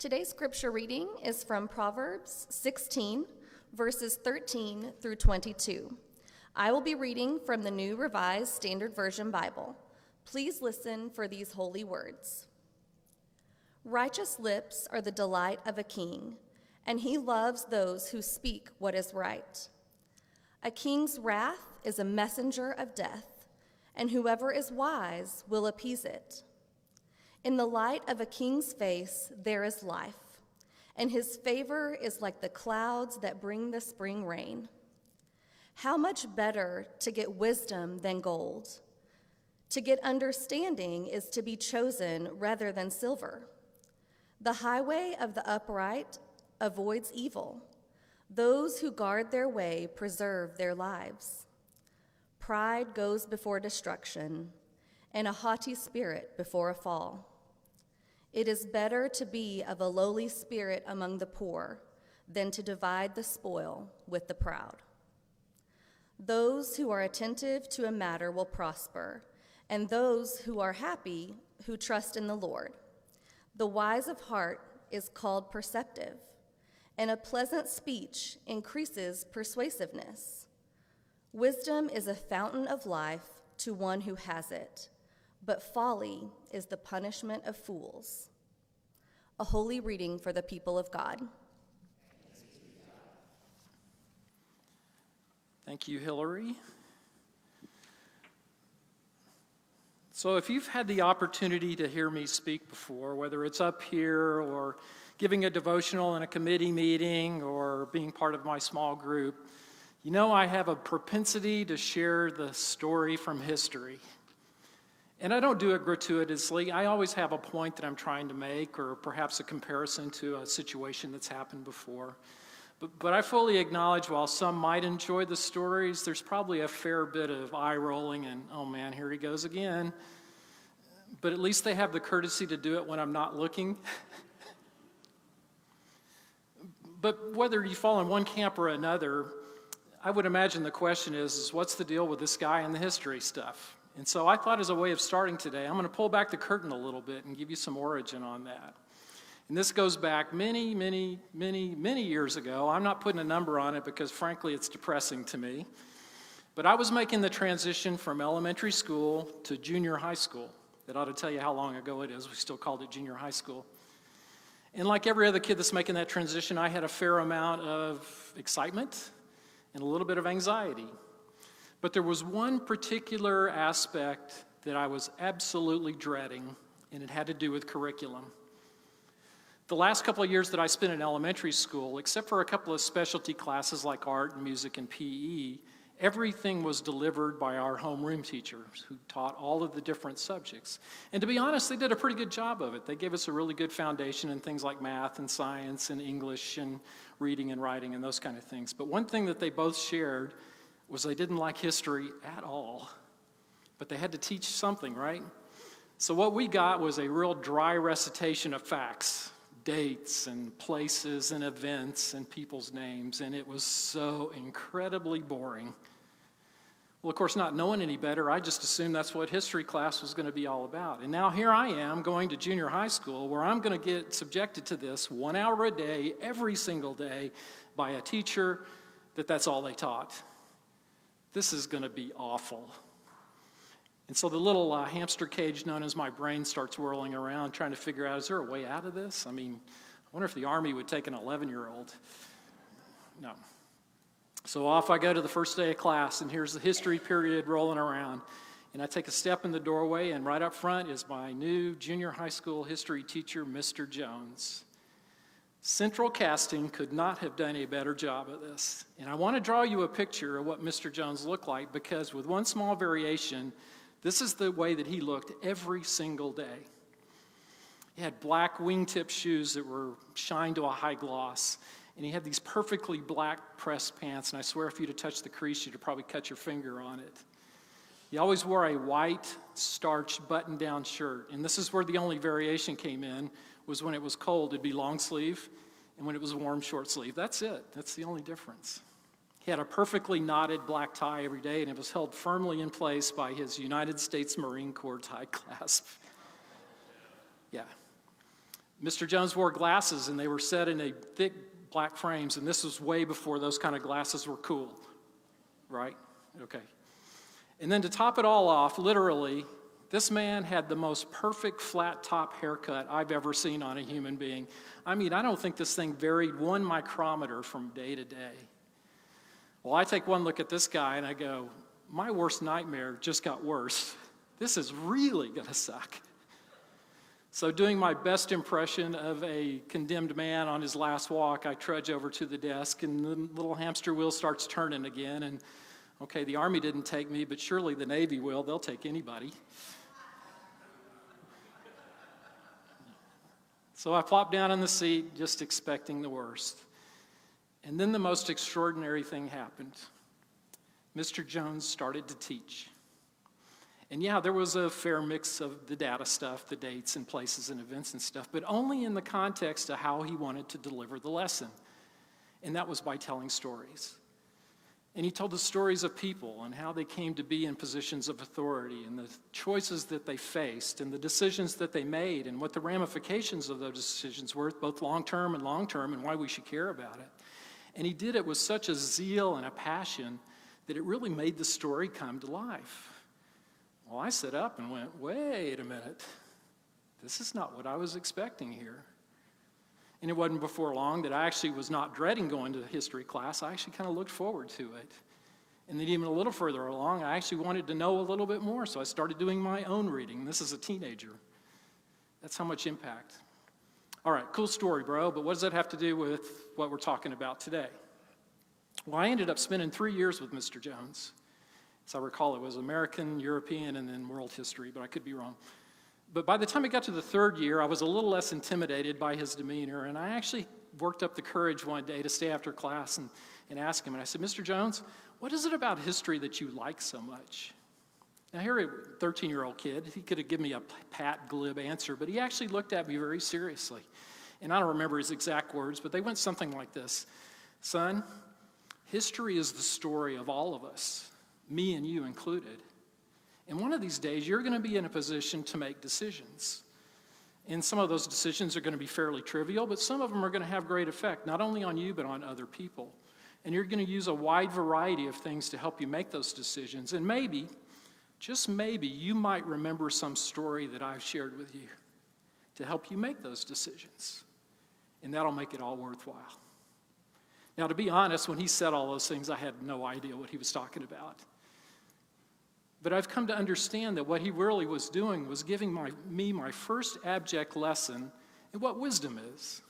Today's scripture reading is from Proverbs 16, verses 13 through 22. I will be reading from the New Revised Standard Version Bible. Please listen for these holy words. Righteous lips are the delight of a king, and he loves those who speak what is right. A king's wrath is a messenger of death, and whoever is wise will appease it. In the light of a king's face there is life, and his favor is like the clouds that bring the spring rain. How much better to get wisdom than gold? To get understanding is to be chosen rather than silver. The highway of the upright avoids evil. Those who guard their way preserve their lives. Pride goes before destruction, and a haughty spirit before a fall. It is better to be of a lowly spirit among the poor than to divide the spoil with the proud. Those who are attentive to a matter will prosper, and those who are happy who trust in the Lord. The wise of heart is called perceptive, and a pleasant speech increases persuasiveness. Wisdom is a fountain of life to one who has it, but folly is the punishment of fools. A holy reading for the people of God. Thank you, Hillary. So if you've had the opportunity to hear me speak before, whether it's up here or giving a devotional in a committee meeting or being part of my small group, you know I have a propensity to share the story from history. And I don't do it gratuitously. I always have a point that I'm trying to make, or perhaps a comparison to a situation that's happened before. But I fully acknowledge while some might enjoy the stories, there's probably a fair bit of eye rolling and, oh man, here he goes again. But at least they have the courtesy to do it when I'm not looking. But whether you fall in one camp or another, I would imagine the question is what's the deal with this guy and the history stuff? And so I thought as a way of starting today, I'm going to pull back the curtain a little bit and give you some origin on that. And this goes back many, many, many, many years ago. I'm not putting a number on it because, frankly, it's depressing to me. But I was making the transition from elementary school to junior high school. That ought to tell you how long ago it is. We still called it junior high school. And like every other kid that's making that transition, I had a fair amount of excitement and a little bit of anxiety. But there was one particular aspect that I was absolutely dreading, and it had to do with curriculum. The last couple of years that I spent in elementary school, except for a couple of specialty classes like art and music and PE, everything was delivered by our homeroom teachers who taught all of the different subjects. And to be honest, they did a pretty good job of it. They gave us a really good foundation in things like math and science and English and reading and writing and those kind of things. But one thing that they both shared was they didn't like history at all. But they had to teach something, right? So what we got was a real dry recitation of facts, dates and places and events and people's names, and it was so incredibly boring. Well, of course, not knowing any better, I just assumed that's what history class was going to be all about. And now here I am going to junior high school where I'm going to get subjected to this 1 hour a day, every single day, by a teacher that's all they taught. This is going to be awful. And so the little hamster cage known as my brain starts whirling around, trying to figure out, is there a way out of this? I mean, I wonder if the Army would take an 11-year-old. No. So off I go to the first day of class, and here's the history period rolling around. And I take a step in the doorway, and right up front is my new junior high school history teacher, Mr. Jones. Central Casting could not have done a better job of this. And I want to draw you a picture of what Mr. Jones looked like, because with one small variation, this is the way that he looked every single day. He had black wingtip shoes that were shined to a high gloss, and he had these perfectly black pressed pants, and I swear if you'd have touched the crease, you'd have probably cut your finger on it. He always wore a white starched button-down shirt, and this is where the only variation came in, was when it was cold, it'd be long sleeve, and when it was warm, short sleeve. That's it. That's the only difference. He had a perfectly knotted black tie every day, and it was held firmly in place by his United States Marine Corps tie clasp. Yeah. Mr. Jones wore glasses, and they were set in a thick black frames, and this was way before those kind of glasses were cool, right? Okay. And then to top it all off, literally, this man had the most perfect flat top haircut I've ever seen on a human being. I mean, I don't think this thing varied 1 micrometer from day to day. Well, I take one look at this guy and I go, my worst nightmare just got worse. This is really gonna suck. So doing my best impression of a condemned man on his last walk, I trudge over to the desk and the little hamster wheel starts turning again. And okay, the Army didn't take me, but surely the Navy will. They'll take anybody. So I plopped down in the seat, just expecting the worst. And then the most extraordinary thing happened. Mr. Jones started to teach. And yeah, there was a fair mix of the data stuff, the dates and places and events and stuff, but only in the context of how he wanted to deliver the lesson. And that was by telling stories. And he told the stories of people and how they came to be in positions of authority and the choices that they faced and the decisions that they made and what the ramifications of those decisions were, both long-term and why we should care about it. And he did it with such a zeal and a passion that it really made the story come to life. Well, I sat up and went, wait a minute. This is not what I was expecting here. And it wasn't before long that I actually was not dreading going to the history class. I actually kind of looked forward to it. And then even a little further along, I actually wanted to know a little bit more, so I started doing my own reading. This is a teenager. That's how much impact. All right, cool story, bro, but what does that have to do with what we're talking about today? Well, I ended up spending 3 years with Mr. Jones. As I recall, it was American, European, and then world history, but I could be wrong. But by the time I got to the 3rd year, I was a little less intimidated by his demeanor, and I actually worked up the courage one day to stay after class and ask him. And I said, Mr. Jones, what is it about history that you like so much? Now, here, a 13-year-old kid, he could have given me a pat, glib answer, but he actually looked at me very seriously. And I don't remember his exact words, but they went something like this. Son, history is the story of all of us, me and you included. And one of these days, you're going to be in a position to make decisions. And some of those decisions are going to be fairly trivial, but some of them are going to have great effect, not only on you, but on other people. And you're going to use a wide variety of things to help you make those decisions. And maybe, just maybe, you might remember some story that I've shared with you to help you make those decisions. And that'll make it all worthwhile. Now, to be honest, when he said all those things, I had no idea what he was talking about. But I've come to understand that what he really was doing was giving me my first abject lesson in what wisdom is.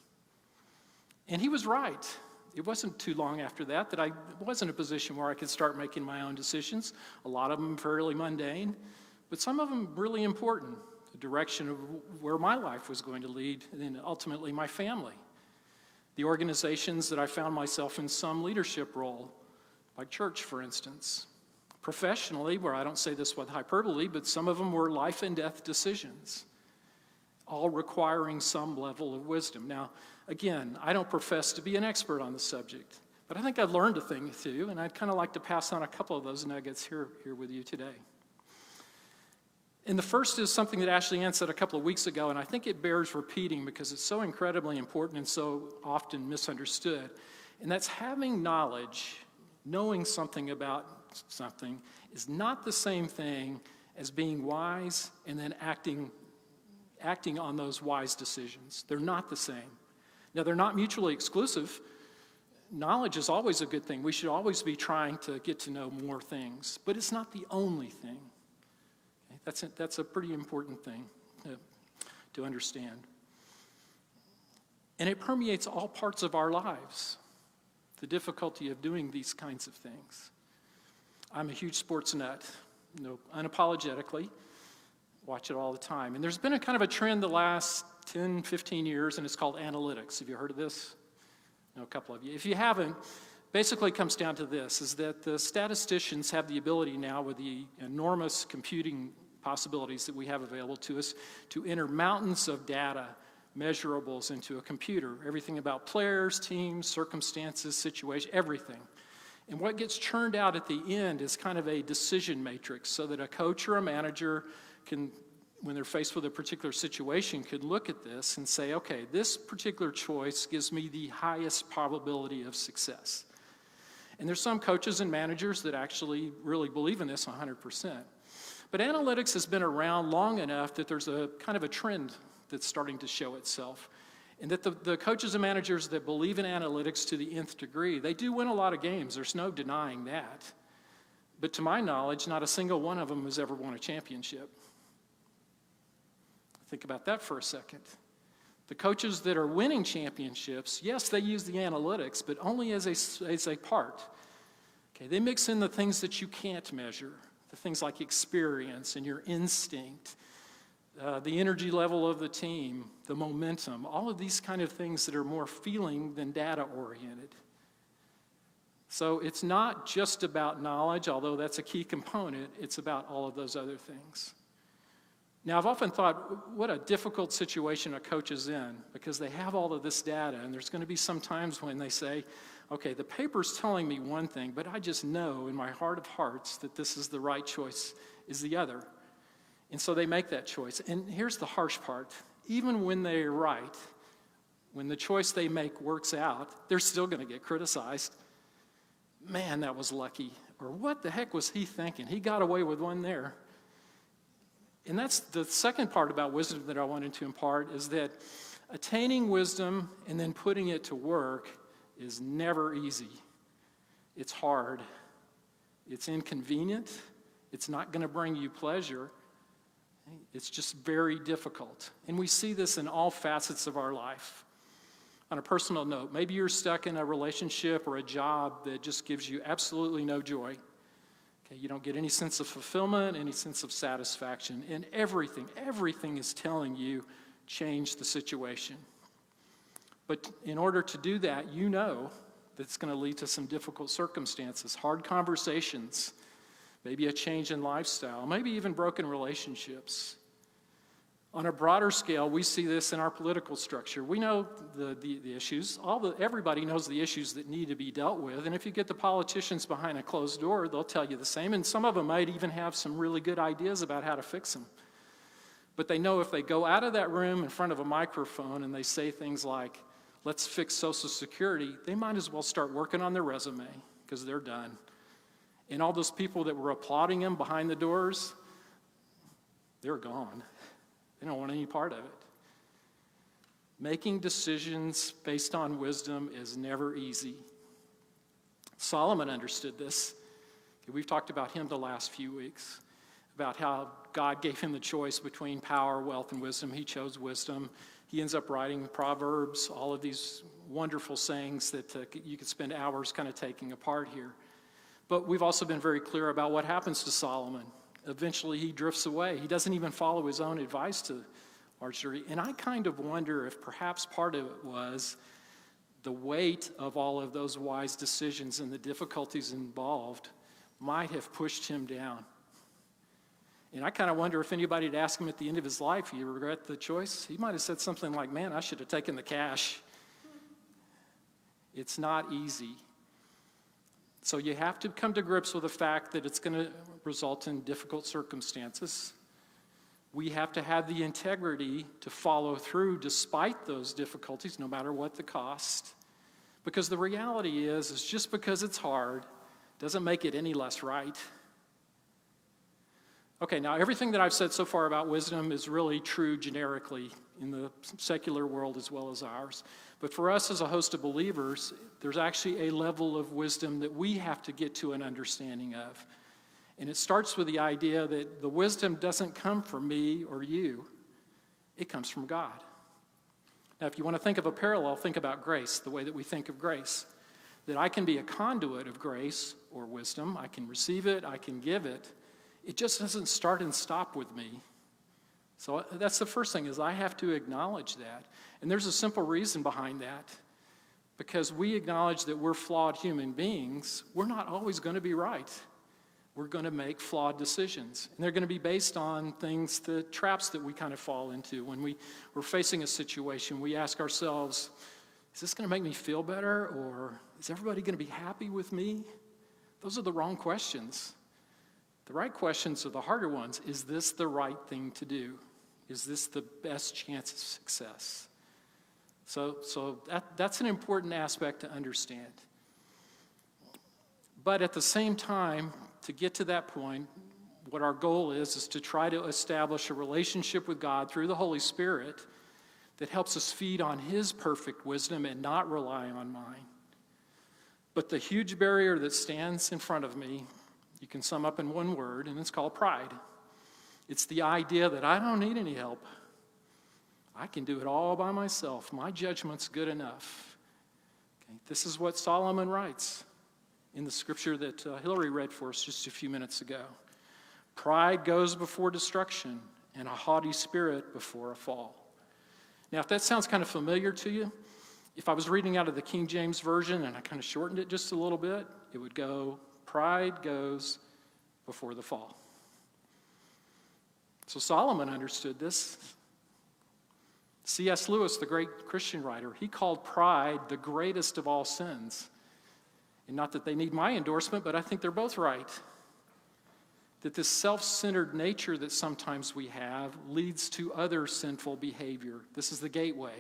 And he was right. It wasn't too long after that I was in a position where I could start making my own decisions, a lot of them fairly mundane, but some of them really important, the direction of where my life was going to lead, and then ultimately my family. The organizations that I found myself in some leadership role, like church, for instance. Professionally, where I don't say this with hyperbole, but some of them were life and death decisions, all requiring some level of wisdom. Now, again, I don't profess to be an expert on the subject, but I think I've learned a thing or two, and I'd kind of like to pass on a couple of those nuggets here with you today. And the first is something that Ashley Ann said a couple of weeks ago, and I think it bears repeating because it's so incredibly important and so often misunderstood, and that's having knowledge, knowing something about something is not the same thing as being wise and then acting on those wise decisions. They're not the same. Now, they're not mutually exclusive. Knowledge is always a good thing. We should always be trying to get to know more things, but it's not the only thing. Okay? That's a pretty important thing to understand. And it permeates all parts of our lives, the difficulty of doing these kinds of things. I'm a huge sports nut, unapologetically, watch it all the time. And there's been a kind of a trend the last 10, 15 years, and it's called analytics. Have you heard of this? A couple of you. If you haven't, basically it comes down to this, is that the statisticians have the ability now with the enormous computing possibilities that we have available to us to enter mountains of data, measurables into a computer, everything about players, teams, circumstances, situation, everything. And what gets churned out at the end is kind of a decision matrix so that a coach or a manager can when they're faced with a particular situation, could look at this and say, okay, this particular choice gives me the highest probability of success. And there's some coaches and managers that actually really believe in this 100%. But analytics has been around long enough that there's a kind of a trend that's starting to show itself. And that the coaches and managers that believe in analytics to the nth degree, they do win a lot of games. There's no denying that. But to my knowledge, not a single one of them has ever won a championship. Think about that for a second. The coaches that are winning championships, yes, they use the analytics, but only as a part. Okay, they mix in the things that you can't measure, the things like experience and your instinct, the energy level of the team, the momentum, all of these kind of things that are more feeling than data-oriented. So it's not just about knowledge, although that's a key component, it's about all of those other things. Now, I've often thought, what a difficult situation a coach is in, because they have all of this data, and there's going to be some times when they say, okay, the paper's telling me one thing, but I just know in my heart of hearts that this is the right choice, is the other. And so they make that choice. And here's the harsh part. Even when they're right, when the choice they make works out, they're still going to get criticized. Man, that was lucky. Or what the heck was he thinking? He got away with one there. And that's the second part about wisdom that I wanted to impart, is that attaining wisdom and then putting it to work is never easy. It's hard. It's inconvenient. It's not going to bring you pleasure. It's just very difficult. And we see this in all facets of our life. On a personal note, maybe you're stuck in a relationship or a job that just gives you absolutely no joy. You don't get any sense of fulfillment, any sense of satisfaction, and everything is telling you, change the situation. But in order to do that, you know that it's going to lead to some difficult circumstances, hard conversations, maybe a change in lifestyle, maybe even broken relationships. On a broader scale, we see this in our political structure. We know the issues. Everybody knows the issues that need to be dealt with. And if you get the politicians behind a closed door, they'll tell you the same. And some of them might even have some really good ideas about how to fix them. But they know if they go out of that room in front of a microphone and they say things like, let's fix Social Security, they might as well start working on their resume because they're done. And all those people that were applauding them behind the doors, they're gone. They don't want any part of it. Making decisions based on wisdom is never easy. Solomon understood this. We've talked about him the last few weeks, about how God gave him the choice between power, wealth, and wisdom. He chose wisdom. He ends up writing Proverbs, all of these wonderful sayings that you could spend hours kind of taking apart here. But we've also been very clear about what happens to Solomon. Eventually, he drifts away. He doesn't even follow his own advice to large degree. And I kind of wonder if perhaps part of it was the weight of all of those wise decisions and the difficulties involved might have pushed him down. And I kind of wonder if anybody had asked him at the end of his life, you regret the choice? He might have said something like, man, I should have taken the cash. It's not easy. So you have to come to grips with the fact that it's going to result in difficult circumstances. We have to have the integrity to follow through despite those difficulties, no matter what the cost. Because the reality is just because it's hard doesn't make it any less right. Okay, now everything that I've said so far about wisdom is really true generically in the secular world as well as ours. But for us as a host of believers, there's actually a level of wisdom that we have to get to an understanding of. And it starts with the idea that the wisdom doesn't come from me or you. It comes from God. Now, if you want to think of a parallel, think about grace, the way that we think of grace. That I can be a conduit of grace or wisdom. I can receive it, I can give it. It just doesn't start and stop with me. So that's the first thing, is I have to acknowledge that. And there's a simple reason behind that. Because we acknowledge that we're flawed human beings, we're not always going to be right. We're going to make flawed decisions. And they're going to be based on things, the traps that we kind of fall into. When we're facing a situation, we ask ourselves, is this going to make me feel better? Or is everybody going to be happy with me? Those are the wrong questions. The right questions are the harder ones. Is this the right thing to do? Is this the best chance of success? So that's an important aspect to understand. But at the same time, to get to that point, what our goal is to try to establish a relationship with God through the Holy Spirit that helps us feed on His perfect wisdom and not rely on mine. But the huge barrier that stands in front of me, you can sum up in one word, and it's called pride. It's the idea that I don't need any help. I can do it all by myself. My judgment's good enough. Okay, this is what Solomon writes in the scripture that Hillary read for us just a few minutes ago. Pride goes before destruction, and a haughty spirit before a fall. Now, if that sounds kind of familiar to you, if I was reading out of the King James Version and I kind of shortened it just a little bit, it would go, pride goes before the fall. So Solomon understood this. C.S. Lewis, the great Christian writer, he called pride the greatest of all sins. And not that they need my endorsement, but I think they're both right. That this self-centered nature that sometimes we have leads to other sinful behavior. This is the gateway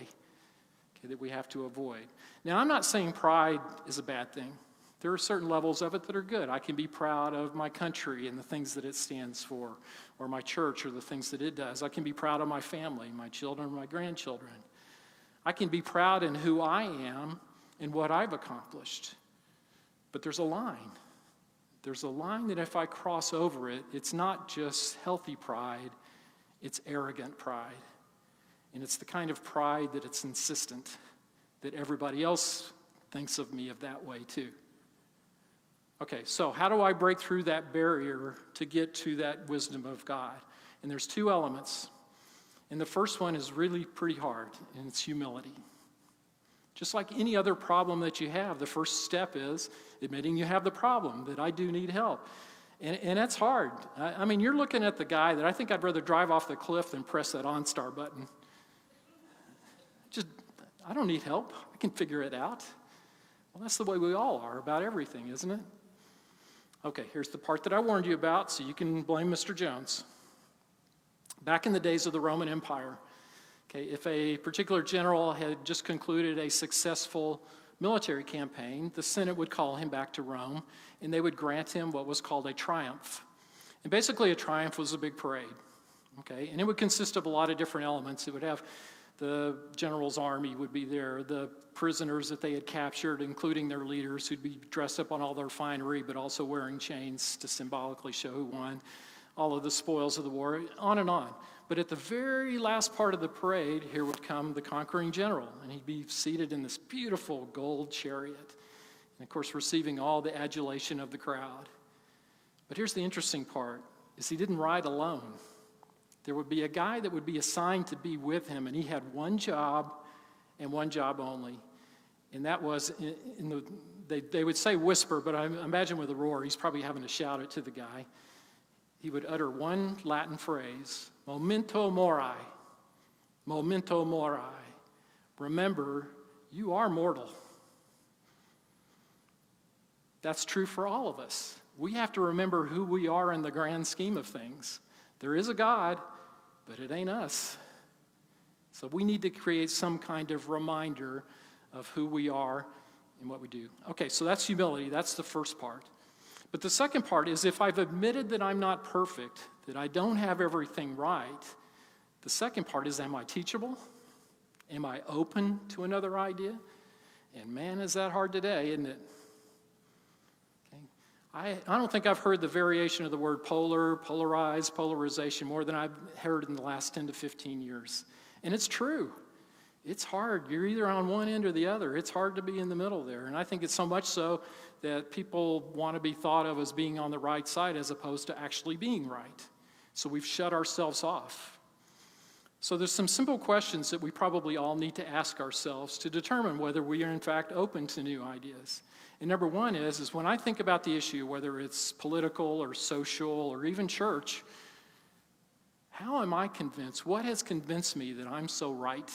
that we have to avoid. Now, I'm not saying pride is a bad thing. There are certain levels of it that are good. I can be proud of my country and the things that it stands for, or my church or the things that it does. I can be proud of my family, my children, my grandchildren. I can be proud in who I am and what I've accomplished. But there's a line. There's a line that if I cross over it, it's not just healthy pride, it's arrogant pride. And it's the kind of pride that it's insistent, that everybody else thinks of me of that way too. Okay, so how do I break through that barrier to get to that wisdom of God? And there's two elements. And the first one is really pretty hard, and it's humility. Just like any other problem that you have, the first step is admitting you have the problem, that I do need help. And that's hard. I mean, you're looking at the guy that I think I'd rather drive off the cliff than press that OnStar button. I don't need help. I can figure it out. Well, that's the way we all are about everything, isn't it? Okay, here's the part that I warned you about, so you can blame Mr. Jones. Back in the days of the Roman Empire, okay, if a particular general had just concluded a successful military campaign, the Senate would call him back to Rome, and they would grant him what was called a triumph. And basically, a triumph was a big parade, okay? And it would consist of a lot of different elements. It would have the general's army would be there, the prisoners that they had captured, including their leaders, who'd be dressed up on all their finery, but also wearing chains to symbolically show who won, all of the spoils of the war, on and on. But at the very last part of the parade, here would come the conquering general, and he'd be seated in this beautiful gold chariot, and of course receiving all the adulation of the crowd. But here's the interesting part, is he didn't ride alone. There would be a guy that would be assigned to be with him, and he had one job and one job only. And that was, they would say whisper, but I imagine with a roar, he's probably having to shout it to the guy. He would utter one Latin phrase, memento mori, memento mori. Remember, you are mortal. That's true for all of us. We have to remember who we are in the grand scheme of things. There is a God, but it ain't us. So we need to create some kind of reminder of who we are and what we do. Okay, so that's humility. That's the first part. But the second part is if I've admitted that I'm not perfect, that I don't have everything right, the second part is, am I teachable? Am I open to another idea? And man, is that hard today, isn't it? I don't think I've heard the variation of the word polar, polarized, polarization more than I've heard in the last 10 to 15 years. And it's true. It's hard. You're either on one end or the other. It's hard to be in the middle there. And I think it's so much so that people want to be thought of as being on the right side as opposed to actually being right. So we've shut ourselves off. So there's some simple questions that we probably all need to ask ourselves to determine whether we are in fact open to new ideas. And number one is when I think about the issue, whether it's political or social or even church, how am I convinced? What has convinced me that I'm so right?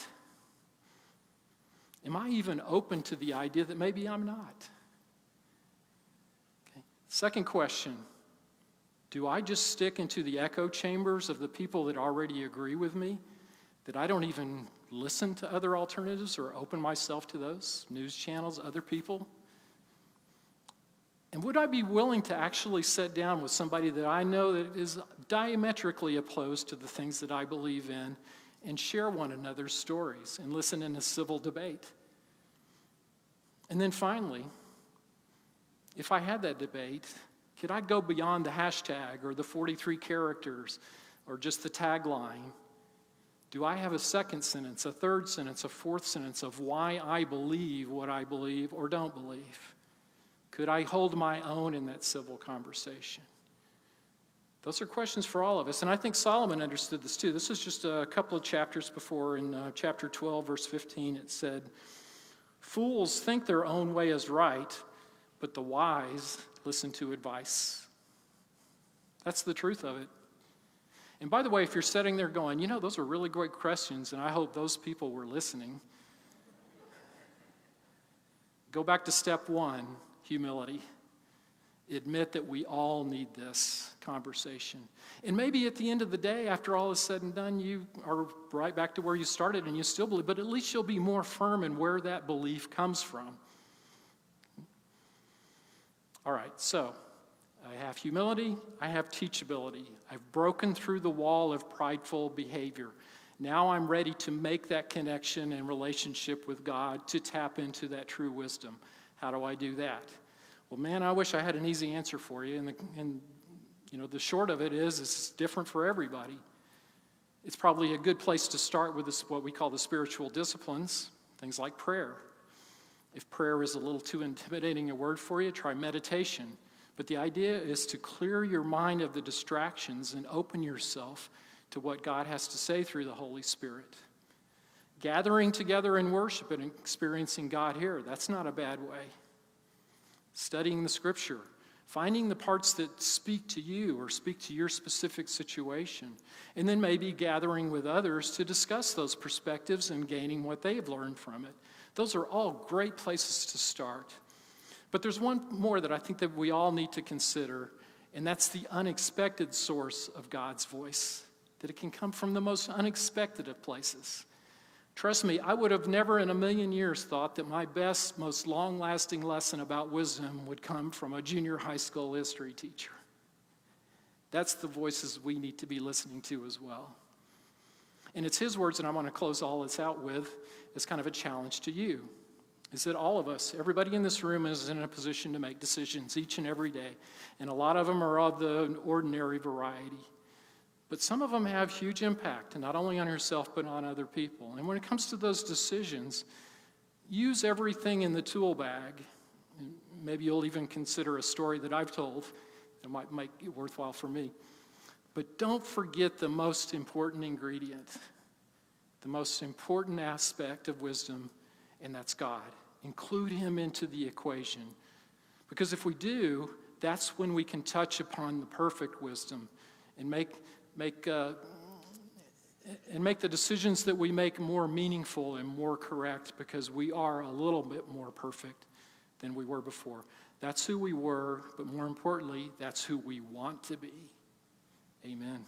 Am I even open to the idea that maybe I'm not? Okay. Second question, Do I just stick into the echo chambers of the people that already agree with me, that I don't even listen to other alternatives or open myself to those news channels, other people? And would I be willing to actually sit down with somebody that I know that is diametrically opposed to the things that I believe in and share one another's stories and listen in a civil debate? And then finally, if I had that debate, could I go beyond the hashtag or the 43 characters or just the tagline? Do I have a second sentence, a third sentence, a fourth sentence of why I believe what I believe or don't believe? Could I hold my own in that civil conversation? Those are questions for all of us. And I think Solomon understood this too. This is just a couple of chapters before. In chapter 12, verse 15, it said, "Fools think their own way is right, but the wise listen to advice." That's the truth of it. And by the way, if you're sitting there going, those are really great questions, and I hope those people were listening, go back to step one, humility. Admit that we all need this conversation. And maybe at the end of the day, after all is said and done, you are right back to where you started and you still believe, but at least you'll be more firm in where that belief comes from. All right, so I have humility, I have teachability. I've broken through the wall of prideful behavior. Now I'm ready to make that connection and relationship with God to tap into that true wisdom. How do I do that? Well, man, I wish I had an easy answer for you. And the short of it is it's different for everybody. It's probably a good place to start with what we call the spiritual disciplines, things like prayer. If prayer is a little too intimidating a word for you, try meditation. But the idea is to clear your mind of the distractions and open yourself to what God has to say through the Holy Spirit. Gathering together in worship and experiencing God here, that's not a bad way. Studying the Scripture, finding the parts that speak to you or speak to your specific situation, and then maybe gathering with others to discuss those perspectives and gaining what they've learned from it. Those are all great places to start. But there's one more that I think that we all need to consider, and that's the unexpected source of God's voice, that it can come from the most unexpected of places. Trust me, I would have never in a million years thought that my best, most long-lasting lesson about wisdom would come from a junior high school history teacher. That's the voices we need to be listening to as well. And it's his words, and I want to close all this out with, as kind of a challenge to you, is that all of us, everybody in this room is in a position to make decisions each and every day. And a lot of them are of the ordinary variety. But some of them have huge impact, and not only on yourself, but on other people. And when it comes to those decisions, use everything in the tool bag. And maybe you'll even consider a story that I've told that might make it worthwhile for me. But don't forget the most important ingredient, the most important aspect of wisdom, and that's God. Include him into the equation. Because if we do, that's when we can touch upon the perfect wisdom and make the decisions that we make more meaningful and more correct, because we are a little bit more perfect than we were before. That's who we were, but more importantly, that's who we want to be. Amen.